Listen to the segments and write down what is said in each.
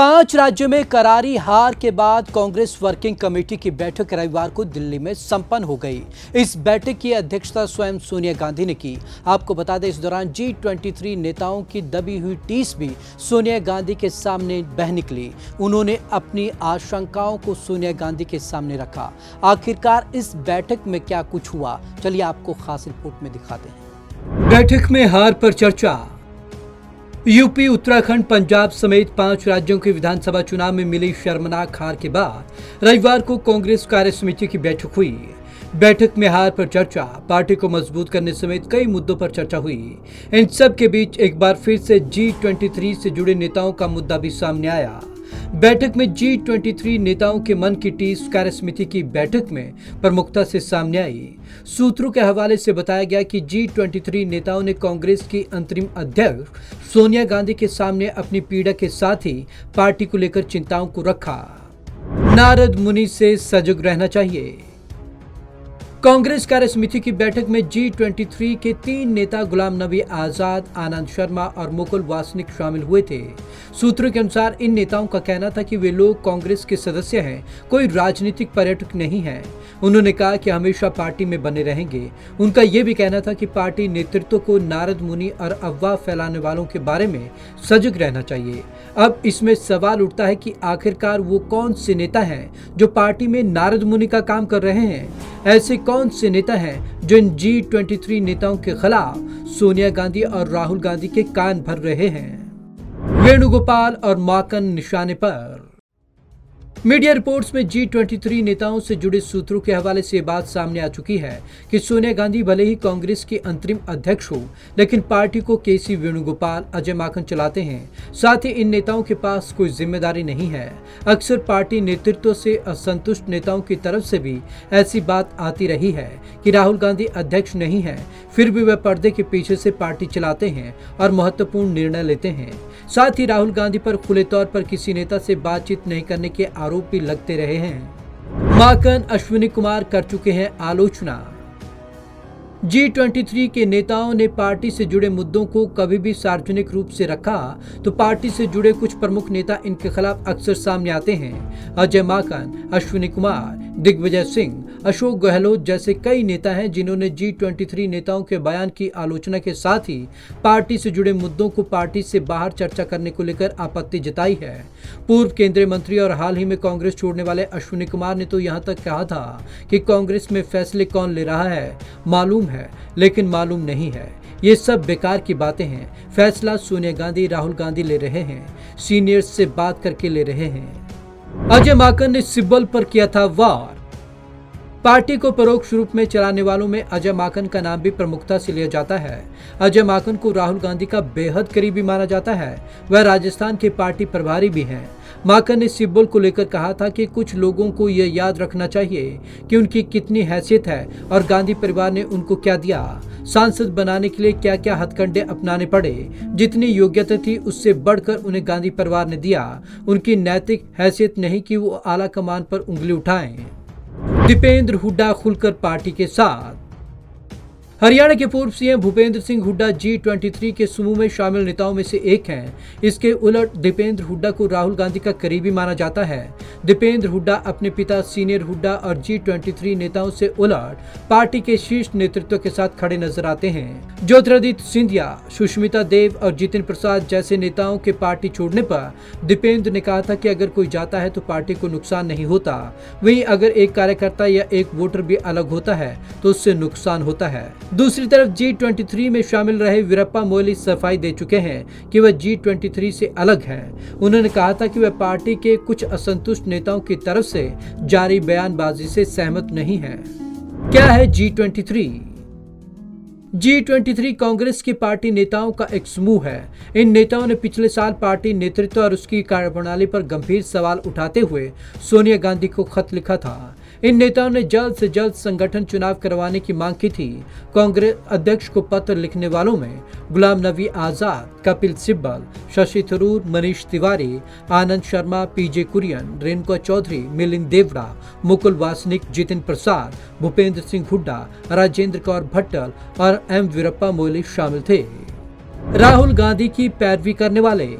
5 राज्यों में करारी हार के बाद कांग्रेस वर्किंग कमेटी की बैठक रविवार को दिल्ली में संपन्न हो गई। इस बैठक की अध्यक्षता स्वयं सोनिया गांधी ने की। आपको बता दें, इस दौरान G23 नेताओं की दबी हुई टीस भी सोनिया गांधी के सामने बह निकली। उन्होंने अपनी आशंकाओं को सोनिया गांधी के सामने रखा। आखिरकार इस बैठक में क्या कुछ हुआ, चलिए आपको खास रिपोर्ट में दिखाते हैं। बैठक में हार पर चर्चा। यूपी, उत्तराखंड, पंजाब समेत 5 राज्यों के विधानसभा चुनाव में मिली शर्मनाक हार के बाद रविवार को कांग्रेस कार्य समिति की बैठक हुई। बैठक में हार पर चर्चा, पार्टी को मजबूत करने समेत कई मुद्दों पर चर्चा हुई। इन सब के बीच एक बार फिर से G23 से जुड़े नेताओं का मुद्दा भी सामने आया। बैठक में G23 नेताओं के मन की टीस कार्य समिति की बैठक में प्रमुखता से सामने आई। सूत्रों के हवाले से बताया गया कि G23 नेताओं ने कांग्रेस की अंतरिम अध्यक्ष सोनिया गांधी के सामने अपनी पीड़ा के साथ ही पार्टी को लेकर चिंताओं को रखा। नारद मुनि से सजग रहना चाहिए। कांग्रेस कार्य समिति की बैठक में G23 के 3 नेता गुलाम नबी आजाद, आनंद शर्मा और मुकुल वासनिक शामिल हुए थे। सूत्रों के अनुसार इन नेताओं का कहना था कि वे लोग कांग्रेस के सदस्य हैं, कोई राजनीतिक पर्यटक नहीं है। उन्होंने कहा कि हमेशा पार्टी में बने रहेंगे। उनका यह भी कहना था कि पार्टी नेतृत्व को नारद मुनि और अफवाह फैलाने वालों के बारे में सजग रहना चाहिए। अब इसमें सवाल उठता है कि आखिरकार वो कौन से नेता हैं जो पार्टी में नारद मुनि का काम कर रहे हैं। ऐसे कौन से नेता हैं जो इन G23 नेताओं के खिलाफ सोनिया गांधी और राहुल गांधी के कान भर रहे हैं। वेणुगोपाल और माकन निशाने पर। मीडिया रिपोर्ट्स में G23 नेताओं से जुड़े सूत्रों के हवाले से बात सामने आ चुकी है कि सोनिया गांधी भले ही कांग्रेस की अंतरिम अध्यक्ष हो, लेकिन पार्टी को KC वेणुगोपाल, अजय माकन चलाते हैं। साथ ही इन नेताओं के पास कोई जिम्मेदारी नहीं है। अक्सर पार्टी नेतृत्व से असंतुष्ट नेताओं की तरफ से भी ऐसी बात आती रही है कि राहुल गांधी अध्यक्ष नहीं है, फिर भी वह पर्दे के पीछे से पार्टी चलाते हैं और महत्वपूर्ण निर्णय लेते हैं। साथ ही राहुल गांधी पर खुले तौर पर किसी नेता से बातचीत नहीं करने के आरोप भी लगते रहे हैं। माकन अश्विनी कुमार कर चुके हैं आलोचना। G23 के नेताओं ने पार्टी से जुड़े मुद्दों को कभी भी सार्वजनिक रूप से रखा तो पार्टी से जुड़े कुछ प्रमुख नेता इनके खिलाफ अक्सर सामने आते हैं। अजय माकन, अश्विनी कुमार, दिग्विजय सिंह, अशोक गहलोत जैसे कई नेता हैं जिन्होंने G23 नेताओं के बयान की आलोचना के साथ ही पार्टी से जुड़े मुद्दों को पार्टी से बाहर चर्चा करने को लेकर आपत्ति जताई है। पूर्व केंद्रीय मंत्री और हाल ही में कांग्रेस छोड़ने वाले अश्विनी कुमार ने तो यहां तक कहा था कि कांग्रेस में फैसले कौन ले रहा है मालूम है, लेकिन मालूम नहीं है। ये सब बेकार की बातें हैं। फैसला सोनिया गांधी, राहुल गांधी ले रहे हैं, सीनियर्स से बात करके ले रहे हैं। अजय माकन ने सिब्बल पर किया था वार। पार्टी को परोक्ष रूप में चलाने वालों में अजय माकन का नाम भी प्रमुखता से लिया जाता है। अजय माकन को राहुल गांधी का बेहद करीबी माना जाता है। वह राजस्थान के पार्टी प्रभारी भी हैं। माकन ने सिब्बल को लेकर कहा था कि कुछ लोगों को यह याद रखना चाहिए कि उनकी कितनी हैसियत है और गांधी परिवार ने उनको क्या दिया। सांसद बनाने के लिए क्या क्या हथकंडे अपनाने पड़े। जितनी योग्यता थी उससे बढ़कर उन्हें गांधी परिवार ने दिया। उनकी नैतिक हैसियत नहीं कि वो आला कमान पर उंगली उठाएं। दीपेंद्र हुड्डा खुलकर पार्टी के साथ। हरियाणा के पूर्व सीएम भूपेंद्र सिंह हुड्डा G23 के समूह में शामिल नेताओं में से एक हैं। इसके उलट दीपेंद्र हुड्डा को राहुल गांधी का करीबी माना जाता है। दीपेंद्र हुड्डा अपने पिता सीनियर हुड्डा और G23 नेताओं से उलट पार्टी के शीर्ष नेतृत्व के साथ खड़े नजर आते हैं। ज्योतिरादित्य सिंधिया, सुष्मिता देव और जितिन प्रसाद जैसे नेताओं के पार्टी छोड़ने पर दीपेंद्र ने कहा था कि अगर कोई जाता है तो पार्टी को नुकसान नहीं होता, वहीं अगर एक कार्यकर्ता या एक वोटर भी अलग होता है तो उससे नुकसान होता है। दूसरी तरफ G23 में शामिल रहे वीरप्पा मोइली सफाई दे चुके हैं कि वह G23 से अलग हैं। उन्होंने कहा था कि वह पार्टी के कुछ असंतुष्ट नेताओं की तरफ से जारी बयानबाजी से सहमत नहीं है। क्या है G23? G23 कांग्रेस की पार्टी नेताओं का एक समूह है। इन नेताओं ने पिछले साल पार्टी नेतृत्व और उसकी कार्यप्रणाली पर गंभीर सवाल उठाते हुए सोनिया गांधी को खत लिखा था। इन नेताओं ने जल्द से जल्द संगठन चुनाव करवाने की मांग की थी। कांग्रेस अध्यक्ष को पत्र लिखने वालों में गुलाम नबी आजाद, कपिल सिब्बल, शशि थरूर, मनीष तिवारी, आनंद शर्मा, PJ कुरियन, रेणुका चौधरी, मिलिंद देवड़ा, मुकुल वासनिक, जितिन प्रसाद, भूपेंद्र सिंह हुड्डा, राजेंद्र कौर भट्टल और M वीरप्पा मोइली शामिल थे। राहुल गांधी की पैरवी करने वाले।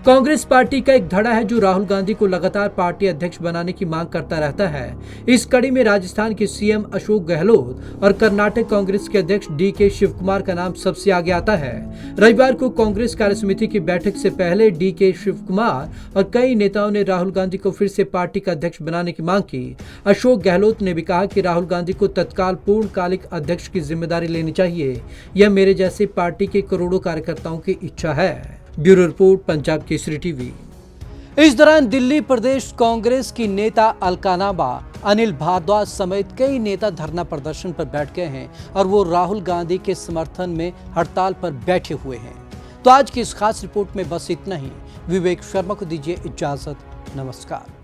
कांग्रेस पार्टी का एक धड़ा है जो राहुल गांधी को लगातार पार्टी अध्यक्ष बनाने की मांग करता रहता है। इस कड़ी में राजस्थान के सीएम अशोक गहलोत और कर्नाटक कांग्रेस के अध्यक्ष डीके शिवकुमार का नाम सबसे आगे आता है। रविवार को कांग्रेस कार्यसमिति की बैठक से पहले डीके शिवकुमार और कई नेताओं ने राहुल गांधी को फिर से पार्टी का अध्यक्ष बनाने की मांग की। अशोक गहलोत ने भी कहा कि राहुल गांधी को तत्काल पूर्णकालिक अध्यक्ष की जिम्मेदारी लेनी चाहिए। यह मेरे जैसे पार्टी के करोड़ों कार्यकर्ताओं की इच्छा है। Bureau report, Punjab Kesari TV. इस दौरान दिल्ली प्रदेश कांग्रेस की नेता अलकानाबा अनिल भारद्वाज समेत कई नेता धरना प्रदर्शन पर बैठ गए हैं और वो राहुल गांधी के समर्थन में हड़ताल पर बैठे हुए हैं। तो आज की इस खास रिपोर्ट में बस इतना ही। विवेक शर्मा को दीजिए इजाजत। नमस्कार।